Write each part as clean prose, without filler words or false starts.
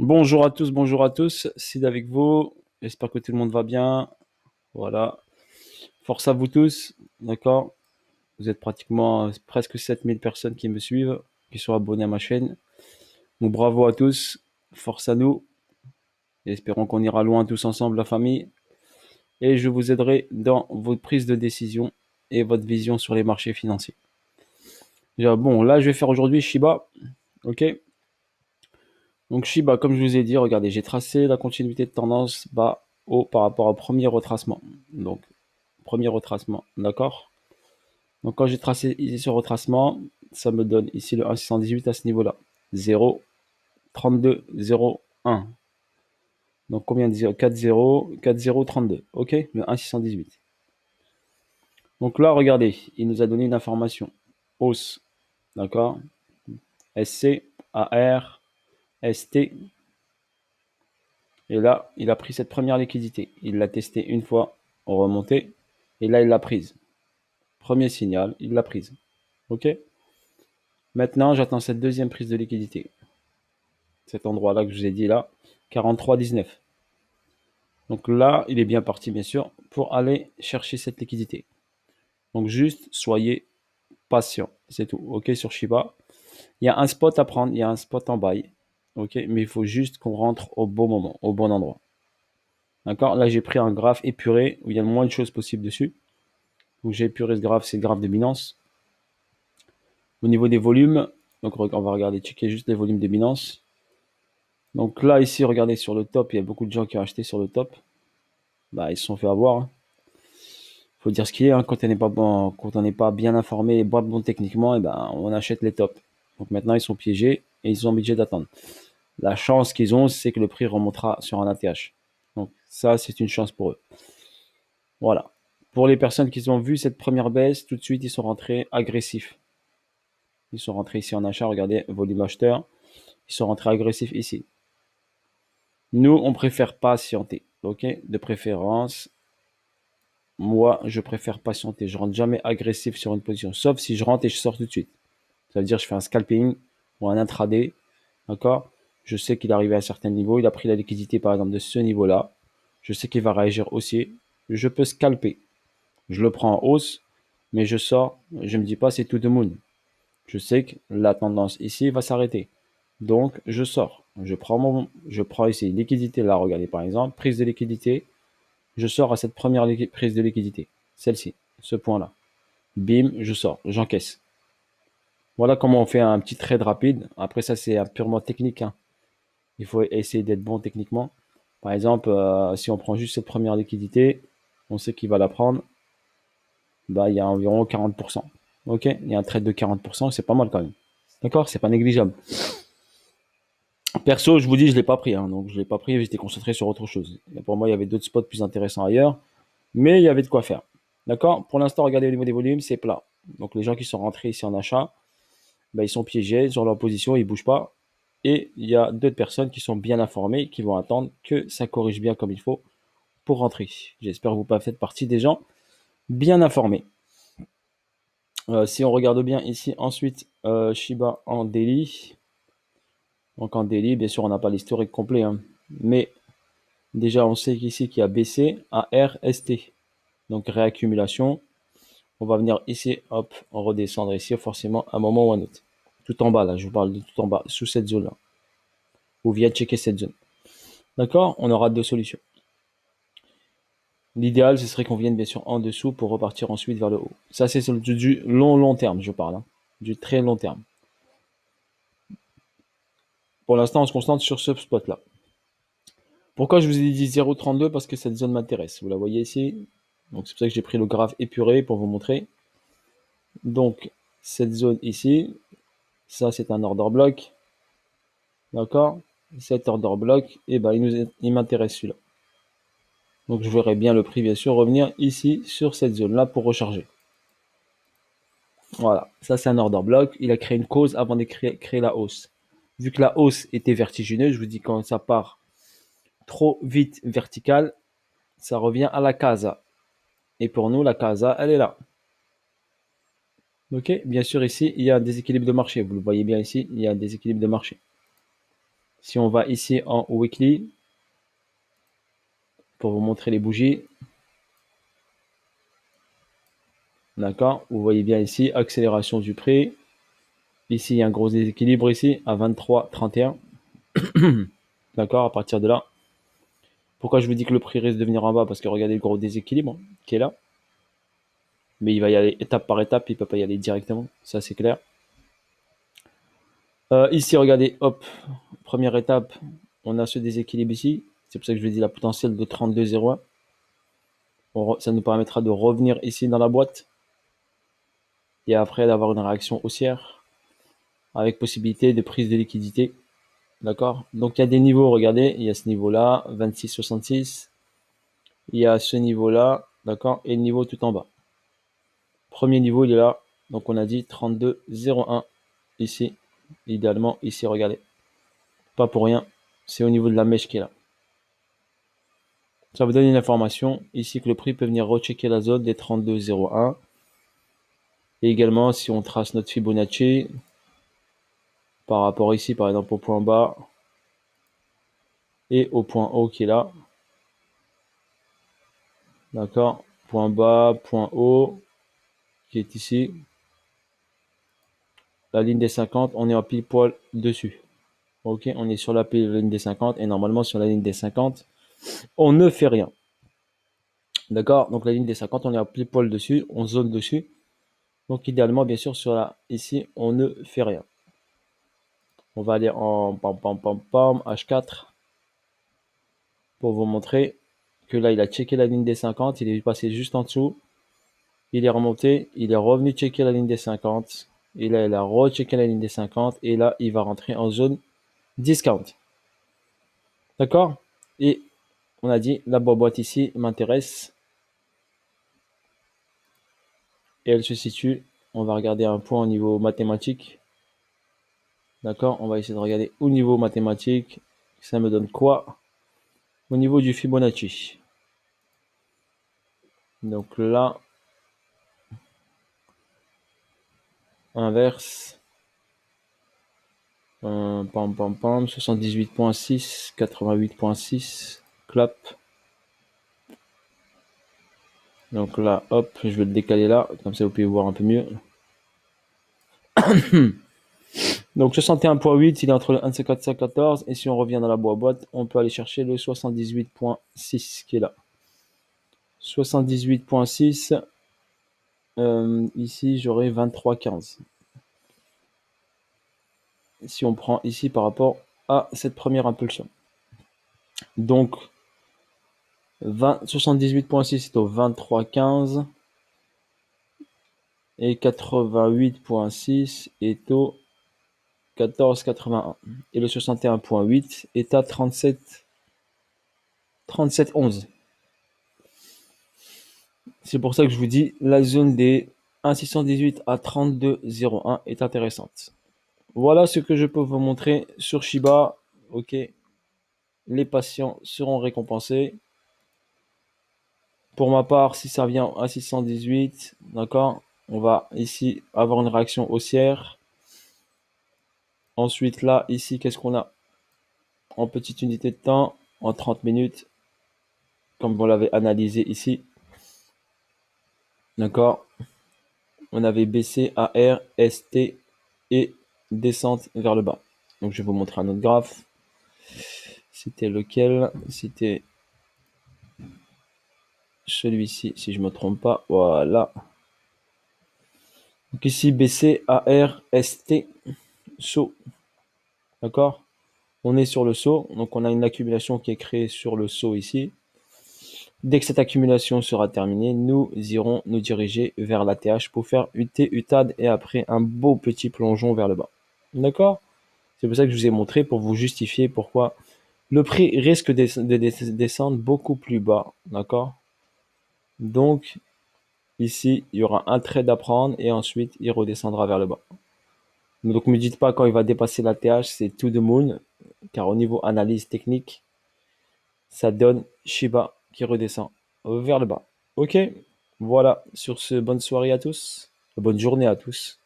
Bonjour à tous, Sid avec vous. J'espère que tout le monde va bien. Voilà. Force à vous tous, d'accord? Vous êtes pratiquement presque 7000 personnes qui me suivent, qui sont abonnés à ma chaîne. Donc bravo à tous, force à nous. Et espérons qu'on ira loin tous ensemble, la famille. Et je vous aiderai dans votre prise de décision et votre vision sur les marchés financiers. Déjà, bon, là, je vais faire aujourd'hui Shiba, ok? Donc Shiba, comme je vous ai dit, regardez, j'ai tracé la continuité de tendance bas haut par rapport au premier retracement. Donc premier retracement, d'accord? Donc quand j'ai tracé ici ce retracement, ça me donne ici le 1,618 à ce niveau-là. 0, 32, 0, 1. Donc combien de 0? 4, 0, 4, 0, 32. Ok, le 1,618. Donc là, regardez, il nous a donné une information. Hausse, d'accord? SC, AR, ST. Et là, il a pris cette première liquidité. Il l'a testé une fois, remonté. Et là, il l'a prise. Premier signal, il l'a prise. Ok? Maintenant, j'attends cette deuxième prise de liquidité. Cet endroit-là que je vous ai dit là, 43,19. Donc là, il est bien parti, bien sûr, pour aller chercher cette liquidité. Donc juste, soyez patient. C'est tout. OK, sur Shiba. Il y a un spot à prendre, il y a un spot en buy. OK, mais il faut juste qu'on rentre au bon moment, au bon endroit. D'accord? Là, j'ai pris un graphe épuré où il y a le moins de choses possibles dessus. Donc j'ai épuré ce graphe, c'est le graphe de Binance. Au niveau des volumes, donc on va regarder, checker juste les volumes de Binance. Donc là, ici, regardez sur le top, il y a beaucoup de gens qui ont acheté sur le top. Bah, ils se sont fait avoir, hein. Faut dire ce qu'il est, hein. Quand on n'est pas bon, quand on n'est pas bien informé et pas bon techniquement, et ben, on achète les tops. Donc maintenant, ils sont piégés et ils sont obligés d'attendre. La chance qu'ils ont, c'est que le prix remontera sur un ATH. Donc ça, c'est une chance pour eux. Voilà. Pour les personnes qui ont vu cette première baisse, tout de suite, ils sont rentrés agressifs. Ils sont rentrés ici en achat, regardez, volume acheteur. Ils sont rentrés agressifs ici. Nous, on préfère patienter, ok? De préférence, moi, je préfère patienter. Je rentre jamais agressif sur une position, sauf si je rentre et je sors tout de suite. Ça veut dire que je fais un scalping ou un intraday, d'accord? Je sais qu'il est arrivé à un certain niveau, il a pris la liquidité par exemple de ce niveau-là. Je sais qu'il va réagir haussier. Je peux scalper. Je le prends en hausse, mais je sors. Je me dis pas c'est tout the moon. Je sais que la tendance ici va s'arrêter. Donc, je sors. Je prends ici liquidité là, regardez par exemple, prise de liquidité. Je sors à cette première prise de liquidité. Celle-ci, ce point-là. Bim, je sors, j'encaisse. Voilà comment on fait un petit trade rapide. Après ça, c'est purement technique, hein. Il faut essayer d'être bon techniquement. Par exemple, si on prend juste cette première liquidité, on sait qu'il va la prendre. Bah, il y a environ 40%. Ok, il y a un trade de 40%, c'est pas mal quand même. D'accord, c'est pas négligeable. Perso, je vous dis, je l'ai pas pris, hein, donc je l'ai pas pris, j'étais concentré sur autre chose. Et pour moi, il y avait d'autres spots plus intéressants ailleurs, mais il y avait de quoi faire. D'accord. Pour l'instant, regardez au niveau des volumes, c'est plat. Donc les gens qui sont rentrés ici en achat, bah, ils sont piégés sur leur position, ils bougent pas. Et il y a d'autres personnes qui sont bien informées, qui vont attendre que ça corrige bien comme il faut pour rentrer. J'espère que vous pas faites partie des gens bien informés. Si on regarde bien ici, ensuite, Shiba en daily. Donc en daily, bien sûr, on n'a pas l'historique complet, hein, mais déjà, on sait qu'ici, qu'il a baissé à RST. Donc réaccumulation. On va venir ici, hop, on redescendre ici, forcément, à un moment ou à un autre. Tout en bas, là, je vous parle de tout en bas, sous cette zone-là. Vous vient checker cette zone. D'accord? On aura deux solutions. L'idéal, ce serait qu'on vienne bien sûr en dessous pour repartir ensuite vers le haut. Ça, c'est sur du long terme, je parle, hein. Du très long terme. Pour l'instant, on se concentre sur ce spot-là. Pourquoi je vous ai dit 0,32? Parce que cette zone m'intéresse. Vous la voyez ici. Donc, c'est pour ça que j'ai pris le graphe épuré pour vous montrer. Donc, cette zone ici, ça, c'est un order block. D'accord? Cet order block, et ben, il m'intéresse celui-là. Donc, je verrai bien le prix, bien sûr, revenir ici sur cette zone-là pour recharger. Voilà, ça c'est un order block. Il a créé une cause avant de créer la hausse. Vu que la hausse était vertigineuse, je vous dis quand ça part trop vite vertical, ça revient à la casa. Et pour nous, la casa, elle est là. Ok, bien sûr ici, il y a un déséquilibre de marché. Vous le voyez bien ici, il y a un déséquilibre de marché. Si on va ici en weekly, pour vous montrer les bougies, d'accord, vous voyez bien ici, accélération du prix. Ici, il y a un gros déséquilibre ici, à 23,31. D'accord, à partir de là. Pourquoi je vous dis que le prix risque de venir en bas? Parce que regardez le gros déséquilibre qui est là. Mais il va y aller étape par étape, il ne peut pas y aller directement, ça c'est clair. Ici, regardez, hop, première étape, on a ce déséquilibre ici. C'est pour ça que je vous dis la potentielle de 32,01. Ça nous permettra de revenir ici dans la boîte. Et après d'avoir une réaction haussière avec possibilité de prise de liquidité. D'accord? Donc il y a des niveaux, regardez, il y a ce niveau-là, 26,66. Il y a ce niveau-là, d'accord? Et le niveau tout en bas. Premier niveau, il est là. Donc on a dit 32,01 ici. Idéalement, ici, regardez. Pas pour rien. C'est au niveau de la mèche qui est là. Ça vous donne une information ici que le prix peut venir rechecker la zone des 32,01. Et également, si on trace notre Fibonacci par rapport ici, par exemple, au point bas et au point haut qui est là. D'accord? Point bas, point haut qui est ici. La ligne des 50, on est en pile poil dessus. Ok, on est sur la ligne des 50 et normalement sur la ligne des 50, on ne fait rien. D'accord? Donc la ligne des 50, on est en pile poil dessus, on zone dessus. Donc idéalement, bien sûr, sur la ici, on ne fait rien. On va aller en H4 pour vous montrer que là, il a checké la ligne des 50, il est passé juste en dessous. Il est remonté, il est revenu checker la ligne des 50. Et là, il a rechecké la ligne des 50. Et là, il va rentrer en zone discount. D'accord? Et on a dit, la boîte ici m'intéresse. Et elle se situe, on va regarder un point au niveau mathématique. D'accord? On va essayer de regarder au niveau mathématique. Ça me donne quoi? Au niveau du Fibonacci. Donc là, inverse. 78.6, 88.6, clap. Donc là, hop, je vais le décaler là, comme ça vous pouvez voir un peu mieux. Donc 61.8, il est entre le 1,5414 et si on revient dans la boîte, on peut aller chercher le 78.6 qui est là. 78.6, ici j'aurai 23,15. Si on prend ici par rapport à cette première impulsion. Donc 78.6 est au 23,15 et 88.6 est au 14,81 et le 61.8 est à 37,11. C'est pour ça que je vous dis la zone des 1,618 à 32,01 est intéressante. Voilà ce que je peux vous montrer sur Shiba. Ok, les patients seront récompensés. Pour ma part, si ça vient à 618, d'accord, on va ici avoir une réaction haussière. Ensuite, là, ici, qu'est-ce qu'on a? En petite unité de temps, en 30 minutes, comme vous l'avez analysé ici. D'accord? On avait baissé AR, ST et descente vers le bas. Donc, je vais vous montrer un autre graphe. C'était lequel? C'était celui-ci, si je ne me trompe pas. Voilà. Donc ici, BC, AR, ST, saut. D'accord? On est sur le saut. Donc, on a une accumulation qui est créée sur le saut ici. Dès que cette accumulation sera terminée, nous irons nous diriger vers l'ATH pour faire UT, UTAD et après un beau petit plongeon vers le bas. D'accord? C'est pour ça que je vous ai montré pour vous justifier pourquoi le prix risque de descendre beaucoup plus bas. D'accord? Donc, ici, il y aura un trade à prendre et ensuite, il redescendra vers le bas. Donc, ne me dites pas quand il va dépasser l'ATH, c'est to the moon, car au niveau analyse technique, ça donne Shiba qui redescend vers le bas. Ok, voilà, sur ce, bonne soirée à tous, bonne journée à tous.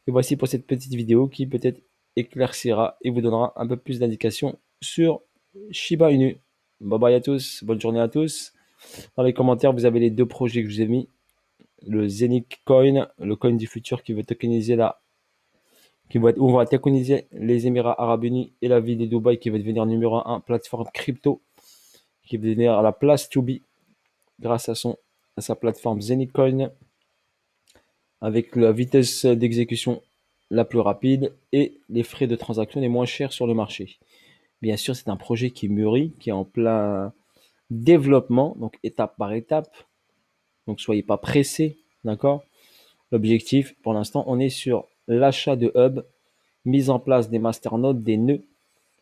Et voici pour cette petite vidéo qui peut-être éclaircira et vous donnera un peu plus d'indications sur Shiba Inu. Bye bye à tous, bonne journée à tous. Dans les commentaires, vous avez les deux projets que je vous ai mis. Le Zenic Coin, le coin du futur qui veut tokeniser où on va tokeniser les Émirats Arabes Unis et la ville de Dubaï qui va devenir numéro 1 plateforme crypto, qui va devenir la place to be grâce à sa plateforme Zenic Coin, avec la vitesse d'exécution la plus rapide et les frais de transaction les moins chers sur le marché. Bien sûr, c'est un projet qui mûrit, qui est en plein développement, donc étape par étape. Donc, soyez pas pressés, d'accord? L'objectif, pour l'instant, on est sur l'achat de hubs, mise en place des masternodes, des nœuds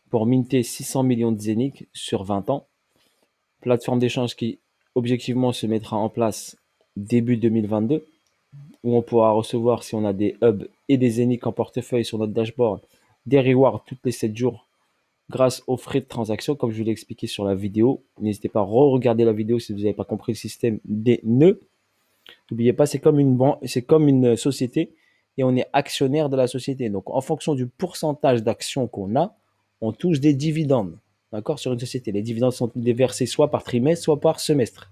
pour minter 600 millions de Zenic sur 20 ans. Plateforme d'échange qui, objectivement, se mettra en place début 2022, où on pourra recevoir, si on a des hubs et des Zenic en portefeuille sur notre dashboard, des rewards toutes les 7 jours grâce aux frais de transaction, comme je vous l'ai expliqué sur la vidéo. N'hésitez pas à re-regarder la vidéo si vous n'avez pas compris le système des nœuds. N'oubliez pas, c'est comme une banque, c'est comme une société et on est actionnaire de la société. Donc, en fonction du pourcentage d'actions qu'on a, on touche des dividendes. D'accord, sur une société. Les dividendes sont déversés soit par trimestre, soit par semestre.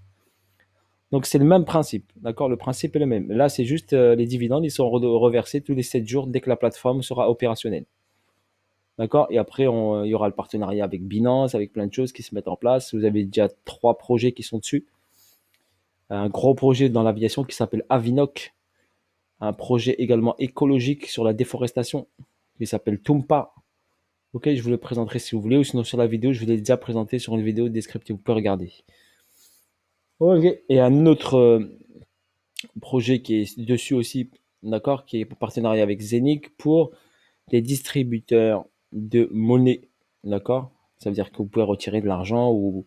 Donc, c'est le même principe. D'accord, le principe est le même. Là, c'est juste les dividendes, ils sont reversés tous les 7 jours dès que la plateforme sera opérationnelle. D'accord. Et après, il y aura le partenariat avec Binance, avec plein de choses qui se mettent en place. Vous avez déjà 3 projets qui sont dessus. Un gros projet dans l'aviation qui s'appelle Avinoc. Un projet également écologique sur la déforestation qui s'appelle Tumpa. Ok, je vous le présenterai si vous voulez, ou sinon sur la vidéo, je vous l'ai déjà présenté sur une vidéo descriptive, vous pouvez regarder. Ok, et un autre projet qui est dessus aussi, d'accord, qui est en partenariat avec Zenic pour les distributeurs de monnaie, d'accord. Ça veut dire que vous pouvez retirer de l'argent ou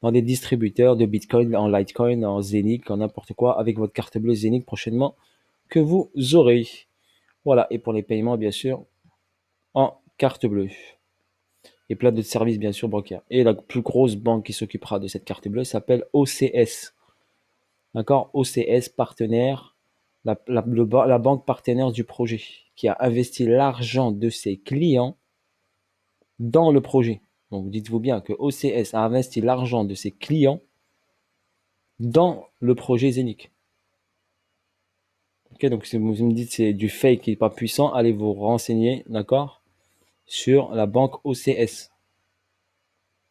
dans des distributeurs de Bitcoin, en Litecoin, en Zenic, en n'importe quoi, avec votre carte bleue Zenic prochainement que vous aurez. Voilà, et pour les paiements, bien sûr, en carte bleue. Et plein de services, bien sûr, bancaires. Et la plus grosse banque qui s'occupera de cette carte bleue s'appelle OCS. D'accord? OCS, partenaire, la banque partenaire du projet, qui a investi l'argent de ses clients dans le projet. Donc, dites-vous bien que OCS a investi l'argent de ses clients dans le projet Zenic. Ok, donc si vous me dites que c'est du fake qui n'est pas puissant, allez vous renseigner, d'accord, sur la banque OCS.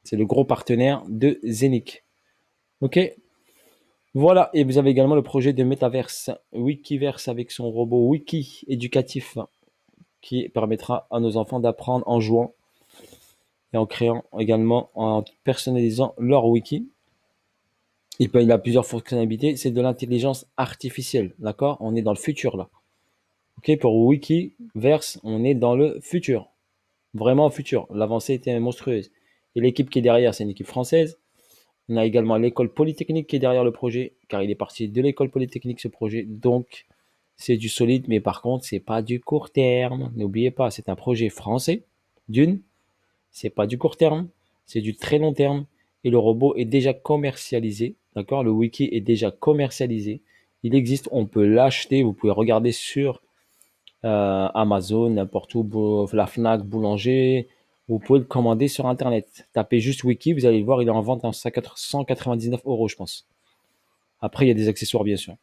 C'est le gros partenaire de Zenic. Ok, voilà, et vous avez également le projet de Metaverse, Wikiverse avec son robot Wiki éducatif qui permettra à nos enfants d'apprendre en jouant et en créant également, en personnalisant leur wiki. Il a plusieurs fonctionnalités, c'est de l'intelligence artificielle, d'accord? On est dans le futur là. Ok, pour Wikiverse, on est dans le futur, vraiment futur. L'avancée était monstrueuse. Et l'équipe qui est derrière, c'est une équipe française. On a également l'école polytechnique qui est derrière le projet, car il est parti de l'école polytechnique ce projet. Donc, c'est du solide, mais par contre, c'est pas du court terme. N'oubliez pas, c'est un projet français. D'une, c'est pas du court terme, c'est du très long terme. Et le robot est déjà commercialisé, d'accord? Le wiki est déjà commercialisé. Il existe, on peut l'acheter. Vous pouvez regarder sur Amazon, n'importe où, la Fnac, Boulanger. Vous pouvez le commander sur Internet. Tapez juste Wiki, vous allez le voir, il est en vente à 199 €, je pense. Après, il y a des accessoires, bien sûr.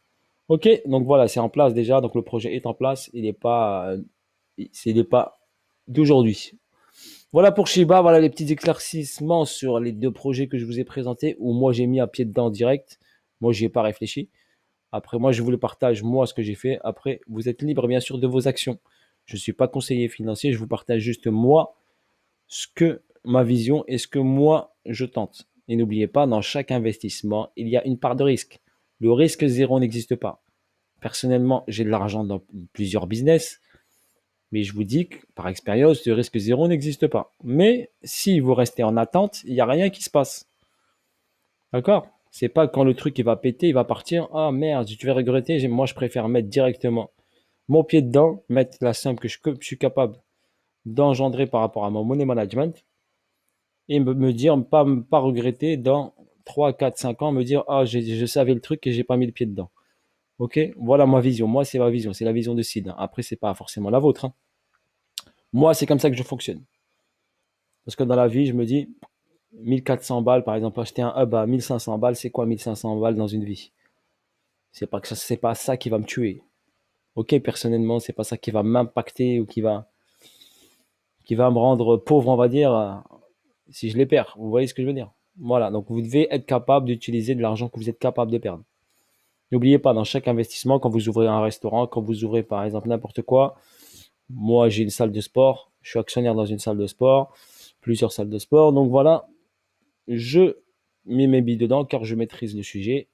Ok, donc voilà, c'est en place déjà. Donc le projet est en place. Il n'est pas d'aujourd'hui. Voilà pour Shiba. Voilà les petits éclaircissements sur les deux projets que je vous ai présentés, où moi j'ai mis un pied dedans direct. Moi, j'y ai pas réfléchi. Après, moi, je vous le partage, moi, ce que j'ai fait. Après, vous êtes libre, bien sûr, de vos actions. Je ne suis pas conseiller financier. Je vous partage juste, moi, ma vision et ce que moi, je tente. Et n'oubliez pas, dans chaque investissement, il y a une part de risque. Le risque zéro n'existe pas. Personnellement, j'ai de l'argent dans plusieurs business, mais je vous dis que par expérience, le risque zéro n'existe pas. Mais si vous restez en attente, il n'y a rien qui se passe. D'accord? C'est pas quand le truc il va péter, il va partir. Ah merde, tu vas regretter. Moi, je préfère mettre directement mon pied dedans, mettre la somme que je suis capable d'engendrer par rapport à mon money management et me dire, pas regretter dans 3, 4, 5 ans, me dire, ah, je savais le truc et j'ai pas mis le pied dedans. Ok? Voilà ma vision. Moi, c'est ma vision. C'est la vision de Sid. Après, c'est pas forcément la vôtre, hein. Moi, c'est comme ça que je fonctionne. Parce que dans la vie, je me dis, 1400 balles, par exemple, acheter un hub à 1500 balles, c'est quoi 1500 balles dans une vie? C'est pas ça qui va me tuer. Ok, personnellement, c'est pas ça qui va m'impacter ou qui va me rendre pauvre, on va dire, si je les perds. Vous voyez ce que je veux dire? Voilà, donc vous devez être capable d'utiliser de l'argent que vous êtes capable de perdre. N'oubliez pas, dans chaque investissement, quand vous ouvrez un restaurant, quand vous ouvrez par exemple n'importe quoi, moi j'ai une salle de sport, je suis actionnaire dans une salle de sport, plusieurs salles de sport, donc voilà, je mets mes billes dedans car je maîtrise le sujet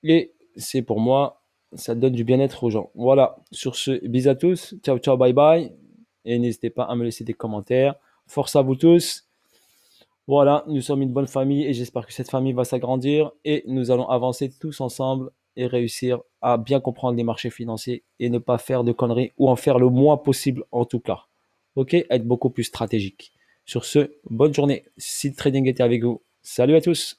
et c'est pour moi, ça donne du bien-être aux gens. Voilà, sur ce, bisous à tous, ciao ciao, bye bye, et n'hésitez pas à me laisser des commentaires. Force à vous tous. Voilà, nous sommes une bonne famille et j'espère que cette famille va s'agrandir et nous allons avancer tous ensemble et réussir à bien comprendre les marchés financiers et ne pas faire de conneries ou en faire le moins possible en tout cas. Ok, être beaucoup plus stratégique. Sur ce, bonne journée. Si le trading était avec vous, salut à tous.